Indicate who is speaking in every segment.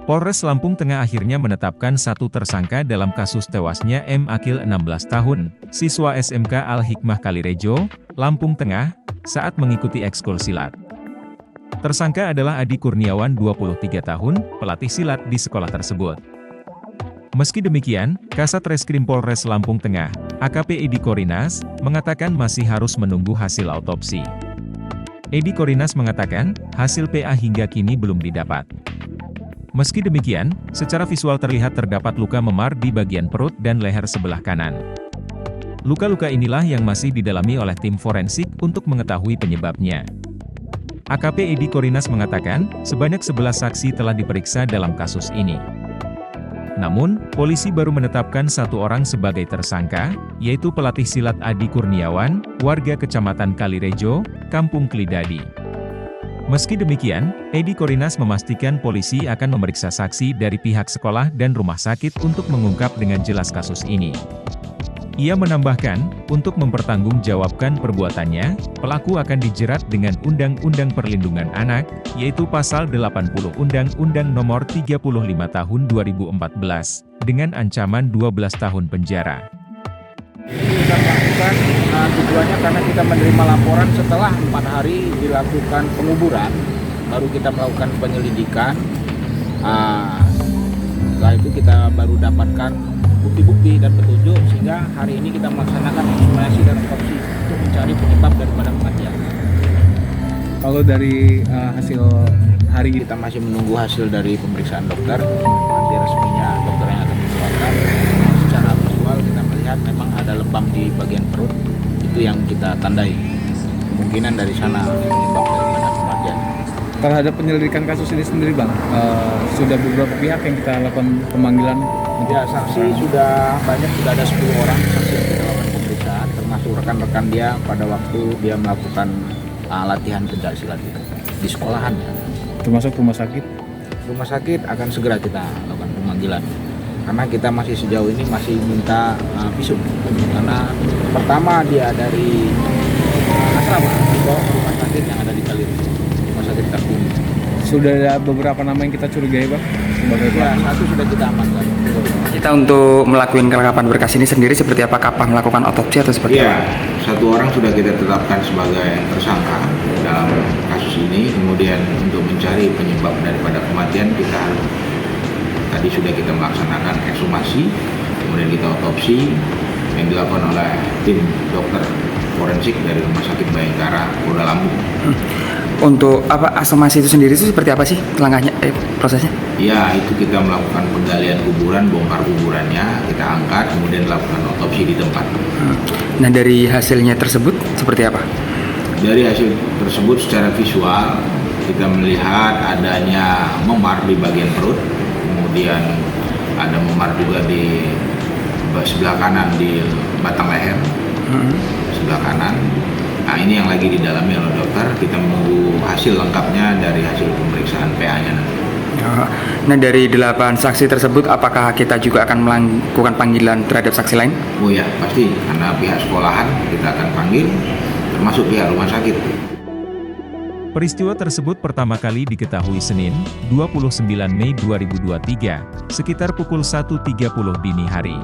Speaker 1: Polres Lampung Tengah akhirnya menetapkan satu tersangka dalam kasus tewasnya M. Akil 16 tahun, siswa SMK Al-Hikmah Kalirejo, Lampung Tengah, saat mengikuti ekskul silat. Tersangka adalah Adi Kurniawan 23 tahun, pelatih silat di sekolah tersebut. Meski demikian, Kasat Reskrim Polres Lampung Tengah, AKP Edi Korinas, mengatakan masih harus menunggu hasil autopsi. Edi Korinas mengatakan, hasil PA hingga kini belum didapat. Meski demikian, secara visual terlihat terdapat luka memar di bagian perut dan leher sebelah kanan. Luka-luka inilah yang masih didalami oleh tim forensik untuk mengetahui penyebabnya. AKP Edi Korinas mengatakan, sebanyak 11 saksi telah diperiksa dalam kasus ini. Namun, polisi baru menetapkan satu orang sebagai tersangka, yaitu pelatih silat Adi Kurniawan, warga Kecamatan Kalirejo, Kampung Klidadi. Meski demikian, Edi Korinas memastikan polisi akan memeriksa saksi dari pihak sekolah dan rumah sakit untuk mengungkap dengan jelas kasus ini. Ia menambahkan, untuk mempertanggungjawabkan perbuatannya, pelaku akan dijerat dengan Undang-Undang Perlindungan Anak, yaitu Pasal 80 Undang-Undang Nomor 35 Tahun 2014, dengan ancaman 12 tahun penjara.
Speaker 2: Kita lakukan tujuannya karena kita menerima laporan setelah 4 hari dilakukan penguburan, baru kita melakukan penyelidikan. Setelah itu kita baru dapatkan bukti-bukti dan petunjuk, sehingga hari ini kita melaksanakan ekshumasi dan otopsi untuk mencari penyebab daripada kematian.
Speaker 3: Kalau dari hasil hari ini
Speaker 2: Kita masih menunggu hasil dari pemeriksaan dokter, nanti resminya dokter yang akan mengeluarkan. Secara visual kita melihat memang ada lebam di bagian perut, itu yang kita tandai. Kemungkinan dari sana penyebab daripada kematian.
Speaker 3: terhadap penyelidikan kasus ini sendiri, Bang, sudah beberapa pihak yang kita lakukan pemanggilan.
Speaker 2: Ya, saksi sudah banyak, sudah ada 10 orang saksi yang kita lakukan pemeriksaan, termasuk rekan-rekan dia pada waktu dia melakukan latihan pencak silat itu di sekolahan. Ya.
Speaker 3: Termasuk rumah sakit.
Speaker 2: Rumah sakit akan segera kita lakukan pemanggilan, karena kita masih sejauh ini masih minta visum, karena pertama dia dari asrama dibawa ke rumah sakit yang ada di Kalirejo, rumah sakit Kampung.
Speaker 3: Sudah ada beberapa nama yang kita curigai, Bang, sebagai
Speaker 2: Ya, satu sudah kita amankan.
Speaker 4: Kita untuk melakukan kelengkapan berkas ini sendiri seperti apa? Kapan melakukan otopsi atau seperti
Speaker 5: Iya,
Speaker 4: apa?
Speaker 5: satu orang sudah kita tetapkan sebagai tersangka dalam kasus ini. Kemudian untuk mencari penyebab daripada kematian kita tadi sudah kita melaksanakan ekshumasi, kemudian kita otopsi yang dilakukan oleh tim dokter forensik dari Rumah Sakit Bayangkara, Polda Lampung.
Speaker 4: Untuk apa ekshumasi itu sendiri itu seperti apa sih langkahnya, prosesnya?
Speaker 5: Ya, itu kita melakukan penggalian kuburan, bongkar kuburannya, kita angkat, kemudian lakukan otopsi di tempat.
Speaker 4: Nah, dari hasilnya tersebut seperti apa?
Speaker 5: Dari hasil tersebut secara visual kita melihat adanya memar di bagian perut, kemudian ada memar juga di sebelah kanan di batang leher, sebelah kanan. Nah, ini yang lagi didalami oleh dokter. Kita menunggu hasil lengkapnya dari hasil pemeriksaan PA-nya nanti.
Speaker 4: Nah, dari 8 saksi tersebut apakah kita juga akan melakukan panggilan terhadap saksi lain?
Speaker 5: Oh ya, pasti, karena pihak sekolahan kita akan panggil, termasuk pihak rumah sakit.
Speaker 1: Peristiwa tersebut pertama kali diketahui Senin, 29 Mei 2023, sekitar pukul 1.30 dini hari.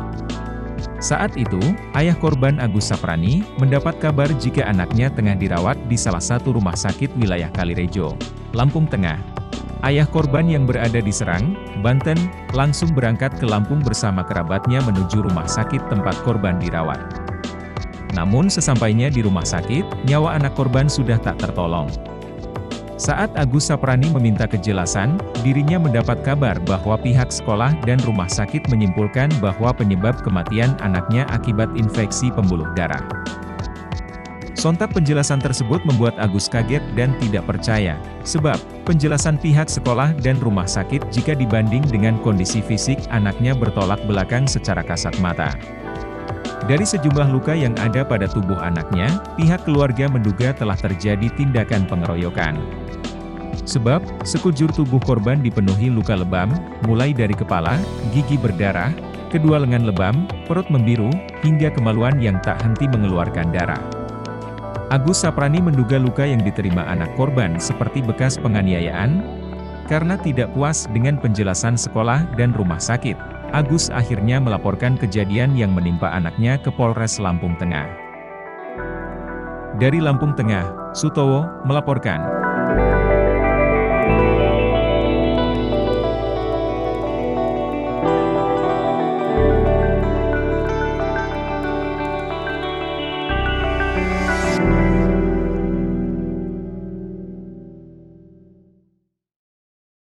Speaker 1: Saat itu, ayah korban Agus Saprani mendapat kabar jika anaknya tengah dirawat di salah satu rumah sakit wilayah Kalirejo, Lampung Tengah. Ayah korban yang berada di Serang, Banten, langsung berangkat ke Lampung bersama kerabatnya menuju rumah sakit tempat korban dirawat. Namun sesampainya di rumah sakit, nyawa anak korban sudah tak tertolong. Saat Agus Saprani meminta kejelasan, dirinya mendapat kabar bahwa pihak sekolah dan rumah sakit menyimpulkan bahwa penyebab kematian anaknya akibat infeksi pembuluh darah. Sontak penjelasan tersebut membuat Agus kaget dan tidak percaya, sebab penjelasan pihak sekolah dan rumah sakit jika dibanding dengan kondisi fisik anaknya bertolak belakang secara kasat mata. Dari sejumlah luka yang ada pada tubuh anaknya, pihak keluarga menduga telah terjadi tindakan pengeroyokan. Sebab, sekujur tubuh korban dipenuhi luka lebam, mulai dari kepala, gigi berdarah, kedua lengan lebam, perut membiru, hingga kemaluan yang tak henti mengeluarkan darah. Agus Saprani menduga luka yang diterima anak korban seperti bekas penganiayaan, Karena tidak puas dengan penjelasan sekolah dan rumah sakit, Agus akhirnya melaporkan kejadian yang menimpa anaknya ke Polres Lampung Tengah. Dari Lampung Tengah, Sutowo melaporkan.